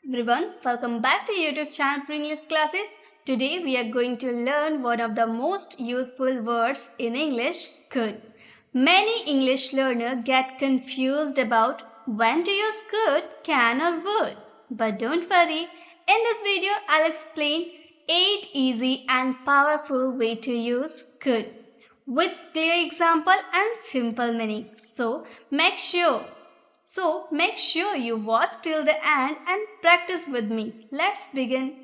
everyone, welcome back to YouTube channel for English classes. Today we are going to learn one of the most useful words in English, could. Many English learners get confused about when to use could, can or would. But don't worry, in this video I'll explain 8 easy and powerful way to use could with clear example and simple meaning. So make sure you watch till the end and practice with me. Let's begin.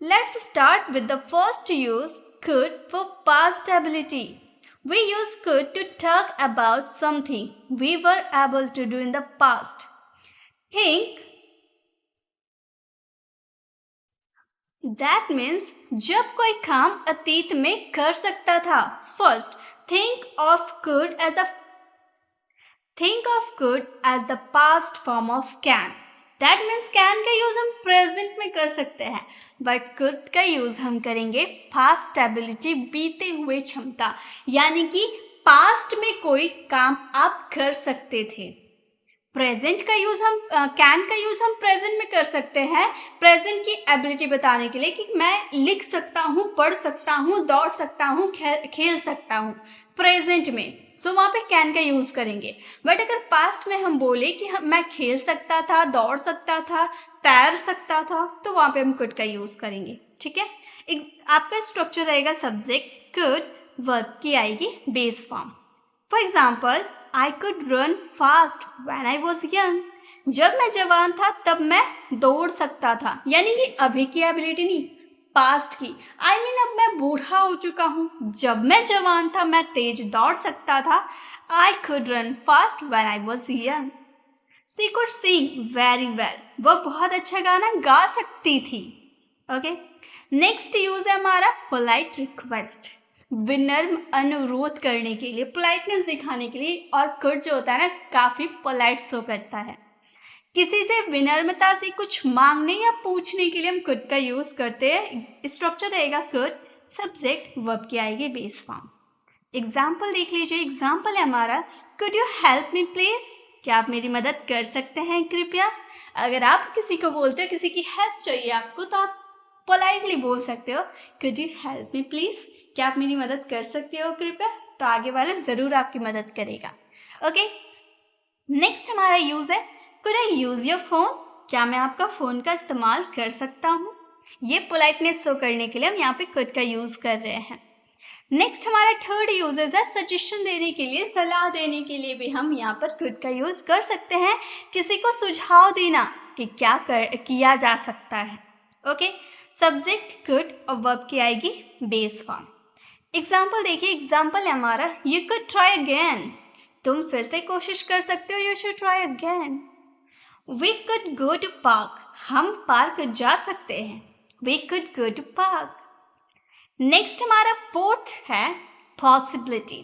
Let's start with the first use, could for past ability. We use could to talk about something we were able to do in the past. Think. That means जब कोई काम अतीत में कर सकता था. First, think of could as the past form of can. That means can का use हम प्रेजेंट में कर सकते हैं, बट could का यूज हम करेंगे past ability, बीते हुए क्षमता, यानी कि पास्ट में कोई काम आप कर सकते थे. प्रेजेंट का यूज हम कैन का यूज हम प्रेजेंट में कर सकते हैं प्रेजेंट की एबिलिटी बताने के लिए कि मैं लिख सकता हूँ, पढ़ सकता हूँ, दौड़ सकता हूँ, खेल सकता हूँ प्रेजेंट में. सो वहाँ पे कैन का यूज करेंगे. बट अगर पास्ट में हम बोले कि मैं खेल सकता था, दौड़ सकता था, तैर सकता था, तो वहाँ पे हम कुड का यूज करेंगे. ठीक है. आपका स्ट्रक्चर रहेगा सब्जेक्ट कुड, वर्ब की आएगी base form. For example, I could run fast when I was young. जब मैं जवान था तब मैं दौड़ सकता था, यानी कि अभी की एबिलिटी नहीं, पास्ट की. I mean अब मैं बूढ़ा हो चुका हूँ. जब मैं जवान था मैं तेज दौड़ सकता था. I could run fast when I was young. She could sing very well. वो बहुत अच्छा गाना गा सकती थी. ओके. नेक्स्ट यूज है हमारा पोलाइट रिक्वेस्ट. विनम्र अनुरोध करने के लिए, पोलाइटनेस दिखाने के लिए. और कुड जो होता है ना, काफी पोलाइट शो करता है. किसी से विनम्रता से कुछ मांगने या पूछने के लिए हम कुड का यूज करते हैं. स्ट्रक्चर रहेगा कुड, सब्जेक्ट, वर्ब की आएगी बेस फॉर्म. एग्जाम्पल देख लीजिए. एग्जाम्पल है हमारा, could you help me please. क्या आप मेरी मदद कर सकते हैं कृपया. अगर आप किसी को बोलते हो, किसी की हेल्प चाहिए आपको, तो आप पोलाइटली बोल सकते हो could you help me please. क्या आप मेरी मदद कर सकते हो कृपया. तो आगे वाला जरूर आपकी मदद करेगा. ओके. नेक्स्ट हमारा यूज है could I use your phone. क्या मैं आपका फोन का इस्तेमाल कर सकता हूँ. ये पोलाइटनेस शो करने के लिए हम यहाँ पे कुड का यूज कर रहे हैं. नेक्स्ट हमारा थर्ड यूजेस है सजेशन देने के लिए, सलाह देने के लिए भी हम यहाँ पर कुड का यूज कर सकते हैं. किसी को सुझाव देना कि क्या किया जा सकता है. ओके. सब्जेक्ट कुड और वर्ब की आएगी बेस फॉर्म. एग्जाम्पल देखिए. एग्जाम्पल है हमारा, यू कुड ट्राई अगेन. तुम फिर से कोशिश कर सकते हो. You should try again. We could go to park. हम पार्क जा सकते हैं. We could go to park. Next हमारा फोर्थ है पॉसिबिलिटी.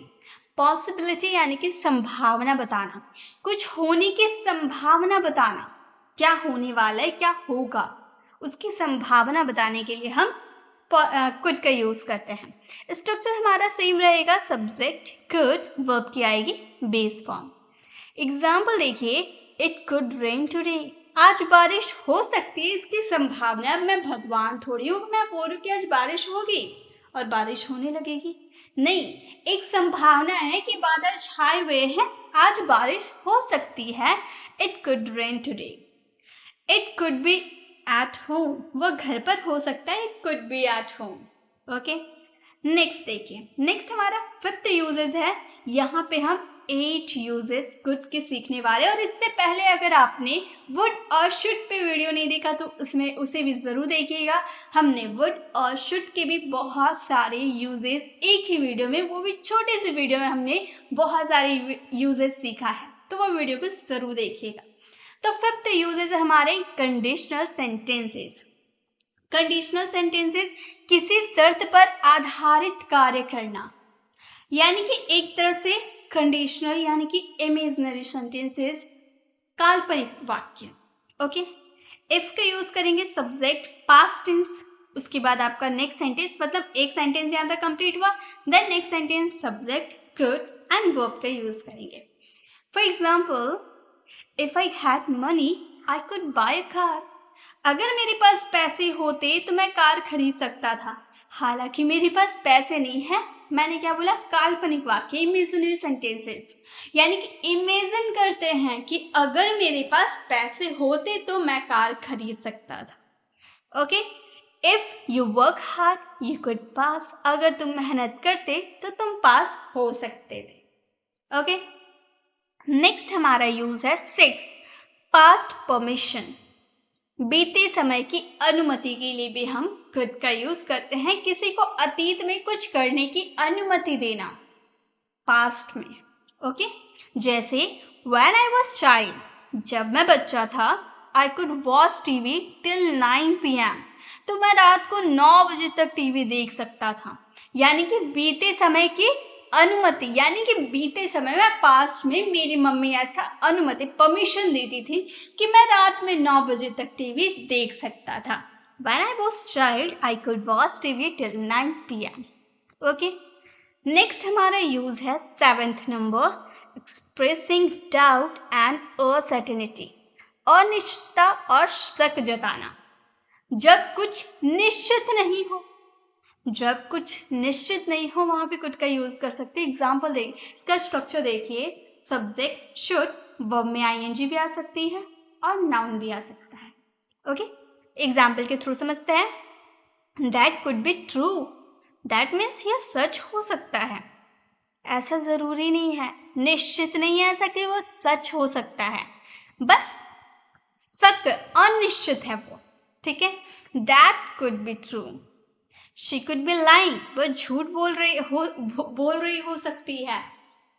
पॉसिबिलिटी यानी कि संभावना बताना, कुछ होने की संभावना बताना. क्या होने वाला है, क्या होगा, उसकी संभावना बताने के लिए हम कुड का यूज करते हैं. स्ट्रक्चर हमारा सेम रहेगा, सब्जेक्ट कुड, वर्ब की आएगी बेस फॉर्म. एग्जाम्पल देखिए. It could rain today. आज बारिश हो सकती है, इसकी संभावना. अब मैं भगवान थोड़ी हूँ, मैं बोलूँ कि आज बारिश होगी और बारिश होने लगेगी. नहीं, एक संभावना है कि बादल छाए हुए हैं, आज बारिश हो सकती है. It could rain today. It could be at home. वो घर पर हो सकता है. It could be at home. Okay. Next देखिए. नेक्स्ट हमारा फिफ्थ यूजेस है. यहाँ पे हम 8 यूजेस कुड के सीखने वाले. और इससे पहले अगर आपने वुड और शुड पे वीडियो नहीं देखा तो उसमें उसे भी जरूर देखिएगा. हमने वुड और शुड के भी बहुत सारे यूजेस एक ही वीडियो में, वो भी छोटे से वीडियो में हमने बहुत सारे यूजेस सीखा है, तो वो वीडियो को जरूर देखिएगा. तो फिफ्थ यूजेस है हमारे कंडीशनल सेंटेंसेस. कंडीशनल सेंटेंसेस किसी शर्त पर आधारित कार्य करना, यानी कि एक तरह से कंडीशनल यानी कि इमेजिनरी सेंटेंसेस, काल्पनिक वाक्य. ओके. इफ का यूज करेंगे, सब्जेक्ट पास्ट टेंस, उसके बाद आपका नेक्स्ट सेंटेंस, मतलब एक सेंटेंस यहाँ तक कंप्लीट हुआ, then next sentence subject could and verb का यूज करेंगे. For example, if I had money, I could buy a car. अगर मेरे पास पैसे होते तो मैं कार खरीद सकता था। हालांकि मेरे पास पैसे नहीं है। मैंने क्या बोला? काल्पनिक वाक्य, इमेजिनरी सेंटेंसेस। यानी कि इमेजिन करते हैं कि अगर मेरे पास पैसे होते तो मैं कार खरीद सकता था। Okay, if you work hard you could pass. अगर तुम मेहनत करते तो तुम पास हो सकते थे। ओके, नेक्स्ट हमारा यूज है 6, पास्ट परमिशन। बीते समय की अनुमति के लिए भी हम could का यूज करते हैं। किसी को अतीत में कुछ करने की अनुमति देना, पास्ट में। ओके, जैसे when I was child, जब मैं बच्चा था, I could watch TV till 9 PM, तो मैं रात को 9 बजे तक टीवी देख सकता था। यानी कि बीते समय की अनुमति, यानी कि बीते समय में पास्ट में मेरी मम्मी ऐसा अनुमति, परमिशन देती थी कि मैं रात में 9 बजे तक टीवी देख सकता था। When I was child, I could watch TV till 9 PM. Okay, next हमारा यूज है 7th number, expressing doubt and uncertainty. अनिश्चितता और शक जताना। जब कुछ निश्चित नहीं हो, जब कुछ निश्चित नहीं हो वहां पे कुड का यूज कर सकते हैं। एग्जाम्पल देखिए, इसका स्ट्रक्चर देखिए, सब्जेक्ट शुड, वर्ब में आईएनजी भी आ सकती है और नाउन भी आ सकता है। ओके, एग्जाम्पल के थ्रू समझते हैं। That could be true, that means यह सच हो सकता है। ऐसा जरूरी नहीं है, निश्चित नहीं है ऐसा कि वो सच हो सकता है, बस शक, अनिश्चित है वो। ठीक है, that could be true. She could be lying, वो झूठ बोल रही हो सकती है।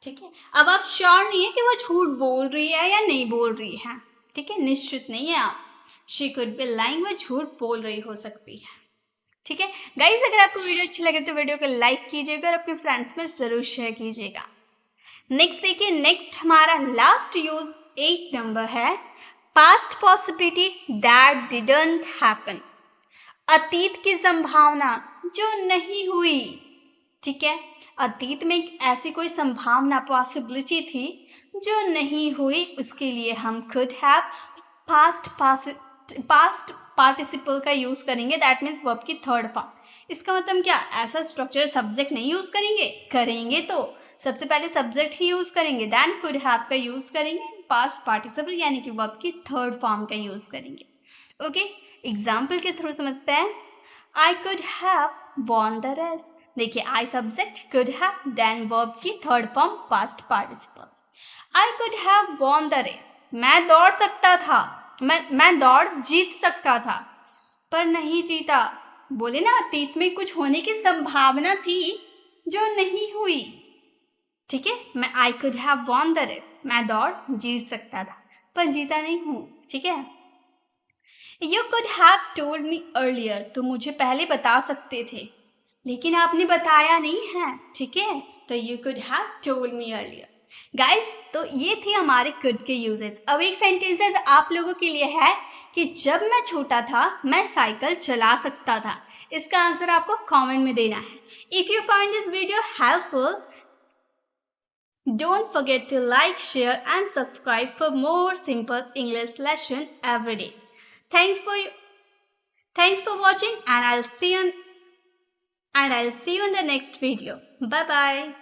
ठीक है, अब आप श्योर नहीं है कि वो झूठ बोल रही है या नहीं बोल रही है। ठीक है, निश्चित नहीं है आप। शी कुड बी लाइंग, वो झूठ बोल रही हो सकती है। ठीक है गाइस, अगर आपको वीडियो अच्छी लगे तो वीडियो को लाइक कीजिएगा और अपने फ्रेंड्स में जरूर शेयर कीजिएगा। नेक्स्ट देखिए, नेक्स्ट हमारा लास्ट यूज 8 नंबर है, past possibility that didn't happen. अतीत की संभावना जो नहीं हुई। ठीक है, अतीत में ऐसी कोई संभावना, पॉसिबिलिटी थी जो नहीं हुई, उसके लिए हम could have पास्ट पार्टिसिपल का यूज करेंगे। दैट मीन्स वर्ब की थर्ड फॉर्म। इसका मतलब क्या? ऐसा स्ट्रक्चर सब्जेक्ट नहीं यूज करेंगे, करेंगे तो सबसे पहले सब्जेक्ट ही यूज करेंगे, देन कुड हैव का यूज करेंगे, पास्ट पार्टिसिपल यानी कि वर्ब की थर्ड फॉर्म का यूज करेंगे। ओके, एग्जाम्पल के थ्रू समझते हैं। I could have won the race. देखिए, I subject, could have, then verb की third form past participle. I could have won the race, मैं दौड़ सकता था, मैं दौड़ जीत सकता था, पर नहीं जीता। बोले ना, अतीत में कुछ होने की संभावना थी जो नहीं हुई। ठीक है, मैं I could have won the race, मैं दौड़ जीत सकता था पर जीता नहीं हूं। ठीक है, you could have told me earlier, तो मुझे पहले बता सकते थे लेकिन आपने बताया नहीं है। ठीक है, तो you could have told me earlier. Guys, तो ये थे हमारे कुड के यूजेस। अब एक सेंटेंसेस आप लोगों के लिए है कि जब मैं छोटा था मैं साइकिल चला सकता था। इसका आंसर आपको कमेंट में देना है। If you find this video helpful, don't forget to like, share and subscribe for more simple English lesson every day. Thanks for watching, and I'll see you in the next video. Bye bye.